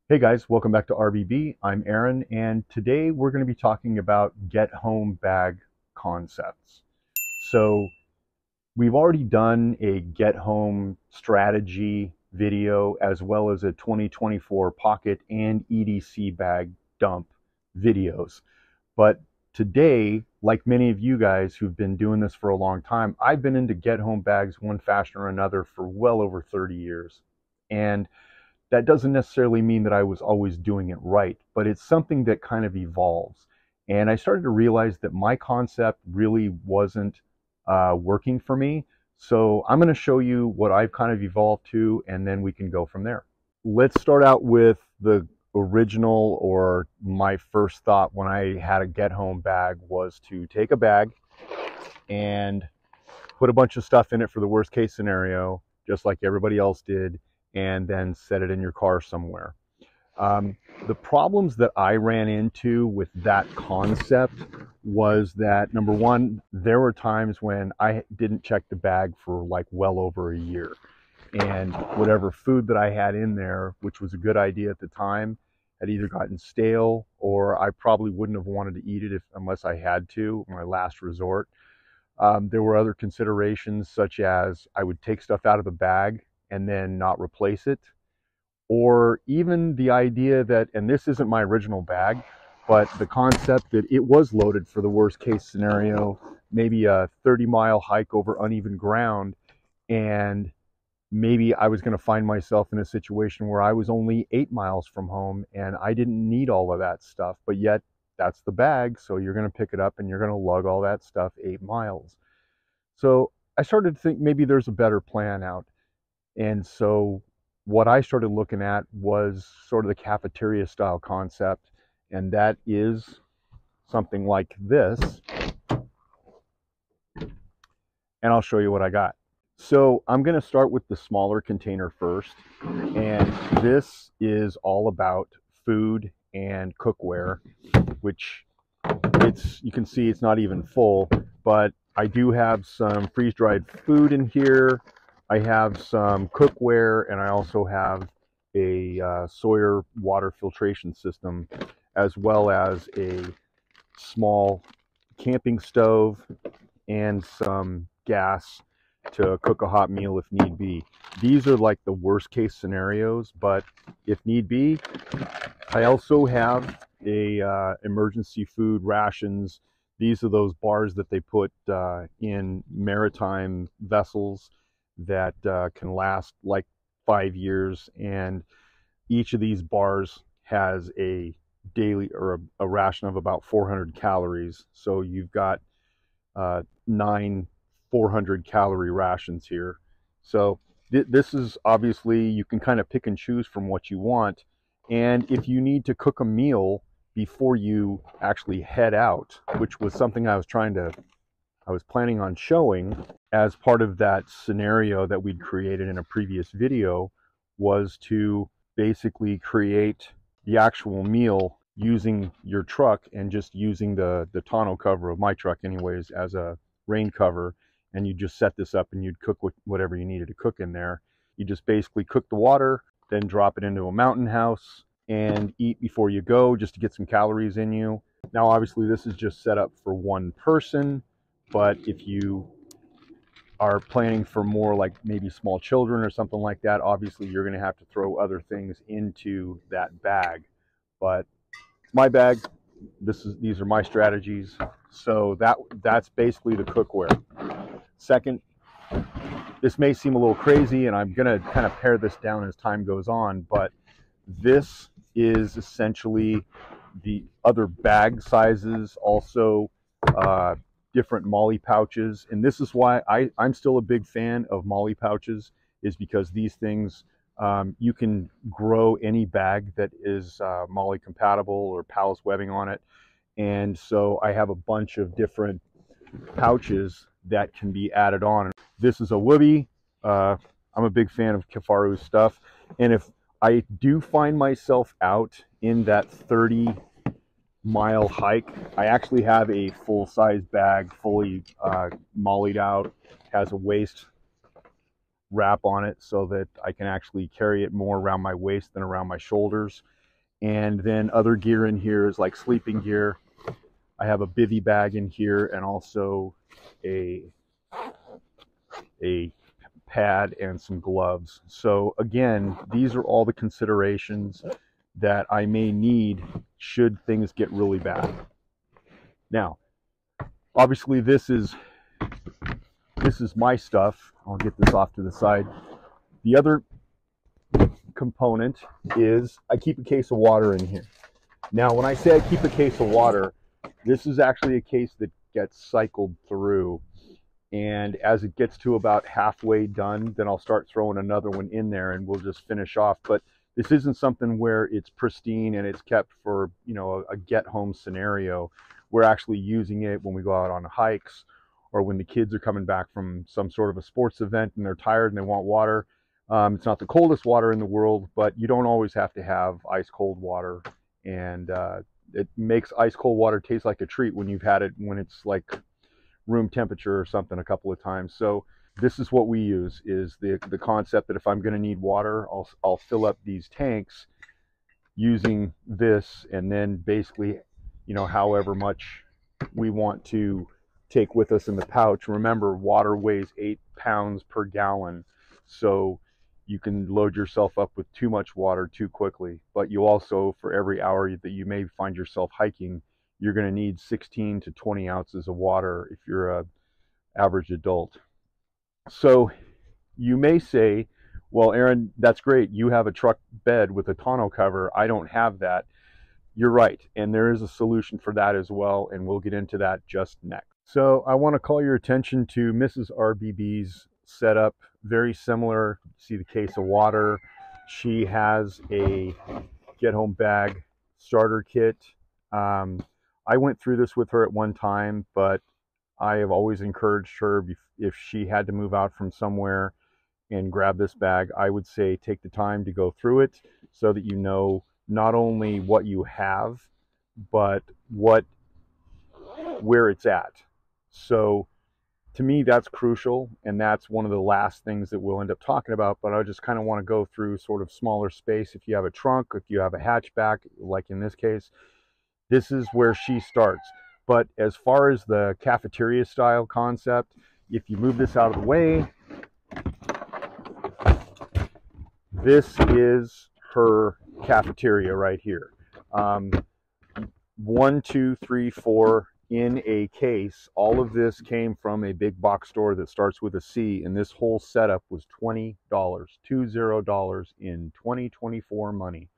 Hey guys, welcome back to RBB. I'm Aaron, and today we're going to be talking about get home bag concepts. So, we've already done a get home strategy video as well as a 2024 pocket and EDC bag dump videos. But today, like many of you guys who've been doing this for a long time, I've been into get home bags one fashion or another for well over 30 years. And that doesn't necessarily mean that I was always doing it right, but it's something that kind of evolves. And I started to realize that my concept really wasn't working for me. So I'm going to show you what I've kind of evolved to, and then we can go from there. Let's start out with the original, or my first thought when I had a get home bag was to take a bag and put a bunch of stuff in it for the worst case scenario, just like everybody else did, and then set it in your car somewhere. The problems that I ran into with that concept was that, number one, there were times when I didn't check the bag for like well over a year. And whatever food that I had in there, which was a good idea at the time, had either gotten stale or I probably wouldn't have wanted to eat it unless I had to, my last resort. There were other considerations, such as I would take stuff out of the bag and then not replace it, or even the idea that, and this isn't my original bag, but the concept that it was loaded for the worst case scenario, maybe a 30-mile hike over uneven ground, and maybe I was going to find myself in a situation where I was only 8 miles from home and I didn't need all of that stuff, but yet that's the bag, so you're going to pick it up and you're going to lug all that stuff 8 miles. So I started to think maybe there's a better plan out. And so what I started looking at was sort of the cafeteria style concept, and that is something like this. And I'll show you what I got. So I'm going to start with the smaller container first, and this is all about food and cookware, which you can see it's not even full, but I do have some freeze-dried food in here. I have some cookware, and I also have a Sawyer water filtration system, as well as a small camping stove and some gas to cook a hot meal if need be. These are like the worst case scenarios, but if need be, I also have a emergency food rations. These are those bars that they put in maritime vessels that can last like 5 years, and each of these bars has a daily or a ration of about 400 calories. So you've got 9 400-calorie rations here. So this is obviously, you can kind of pick and choose from what you want. And if you need to cook a meal before you actually head out, which was something I was planning on showing as part of that scenario that we'd created in a previous video, was to basically create the actual meal using your truck and just using the tonneau cover of my truck anyways as a rain cover. And you just set this up and you'd cook whatever you needed to cook in there. You just basically cook the water, then drop it into a mountain house and eat before you go, just to get some calories in you. Now obviously this is just set up for one person, but if you are planning for more like maybe small children or something like that, obviously you're going to have to throw other things into that bag. But my bag, these are my strategies. So that's basically the cookware. Second, this may seem a little crazy, and I'm going to kind of pare this down as time goes on, but this is essentially the other bag sizes, also different MOLLE pouches. And this is why I'm still a big fan of MOLLE pouches, is because these things, you can grow any bag that is MOLLE compatible or PALS webbing on it. And so I have a bunch of different pouches that can be added on. This is a Wooby. I'm a big fan of Kifaru's stuff. And if I do find myself out in that 30-mile hike, I actually have a full-size bag, fully MOLLE'd out, has a waist wrap on it so that I can actually carry it more around my waist than around my shoulders. And then other gear in here is like sleeping gear. I have a bivy bag in here and also a pad and some gloves. So again, these are all the considerations that I may need should things get really bad. Now, obviously this is my stuff. I'll get this off to the side. The other component is I keep a case of water in here. Now, when I say I keep a case of water, this is actually a case that gets cycled through. And as it gets to about halfway done, then I'll start throwing another one in there and we'll just finish off. But this isn't something where it's pristine and it's kept for, you know, a get home scenario. We're actually using it when we go out on hikes or when the kids are coming back from some sort of a sports event and they're tired and they want water. It's not the coldest water in the world, but you don't always have to have ice cold water. And it makes ice cold water taste like a treat when you've had it when it's like room temperature or something a couple of times. So this is what we use, is the concept that if I'm going to need water, I'll fill up these tanks using this, and then basically, you know, however much we want to take with us in the pouch. Remember, water weighs 8 pounds per gallon, so you can load yourself up with too much water too quickly. But you also, for every hour that you may find yourself hiking, you're going to need 16 to 20 ounces of water if you're an average adult. So you may say, well, Aaron, that's great. You have a truck bed with a tonneau cover. I don't have that. You're right. And there is a solution for that as well. And we'll get into that just next. So I want to call your attention to Mrs. RBB's setup. Very similar. See the case of water. She has a get home bag starter kit. I went through this with her at one time, but I have always encouraged her, if she had to move out from somewhere and grab this bag, I would say take the time to go through it so that you know not only what you have, but where it's at. So to me, that's crucial, and that's one of the last things that we'll end up talking about. But I just kind of want to go through sort of smaller space. If you have a trunk, if you have a hatchback, like in this case, this is where she starts. But as far as the cafeteria style concept, if you move this out of the way, this is her cafeteria right here. 1, 2, 3, 4 in a case. All of this came from a big box store that starts with a C, and this whole setup was $20, $20 in 2024 money.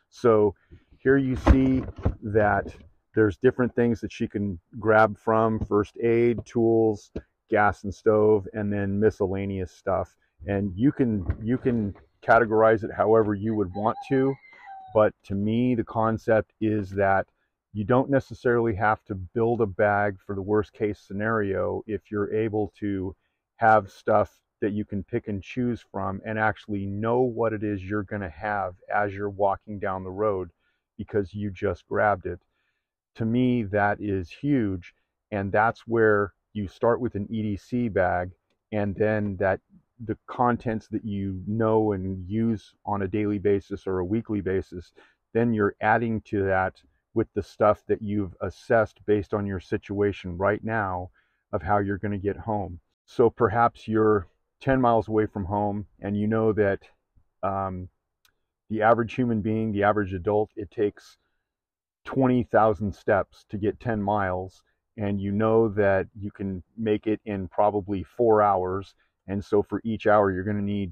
So here you see that there's different things that she can grab from: first aid, tools, gas and stove, and then miscellaneous stuff. And you can categorize it however you would want to, but to me the concept is that you don't necessarily have to build a bag for the worst case scenario if you're able to have stuff that you can pick and choose from and actually know what it is you're going to have as you're walking down the road because you just grabbed it. To me, that is huge, and that's where you start with an EDC bag, and then that the contents that you know and use on a daily basis or a weekly basis, then you're adding to that with the stuff that you've assessed based on your situation right now of how you're going to get home. So perhaps you're 10 miles away from home, and you know that the average human being, the average adult, it takes 20,000 steps to get 10 miles, and you know that you can make it in probably 4 hours. And so for each hour, you're going to need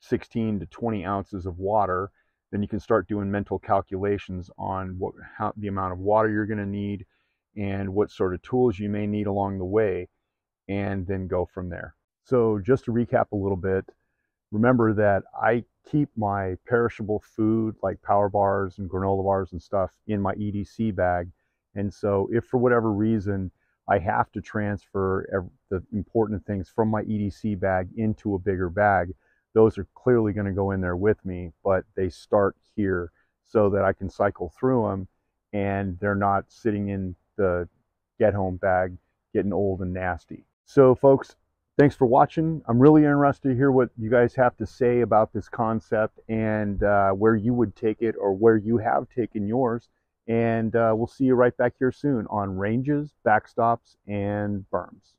16 to 20 ounces of water. Then you can start doing mental calculations on the amount of water you're going to need and what sort of tools you may need along the way, and then go from there. So just to recap a little bit, remember that I keep my perishable food like power bars and granola bars and stuff in my EDC bag. And so if for whatever reason I have to transfer the important things from my EDC bag into a bigger bag, those are clearly going to go in there with me, but they start here so that I can cycle through them and they're not sitting in the get home bag getting old and nasty. So folks, Thanks for watching. I'm really interested to hear what you guys have to say about this concept and where you would take it or where you have taken yours. And we'll see you right back here soon on ranges, backstops, and berms.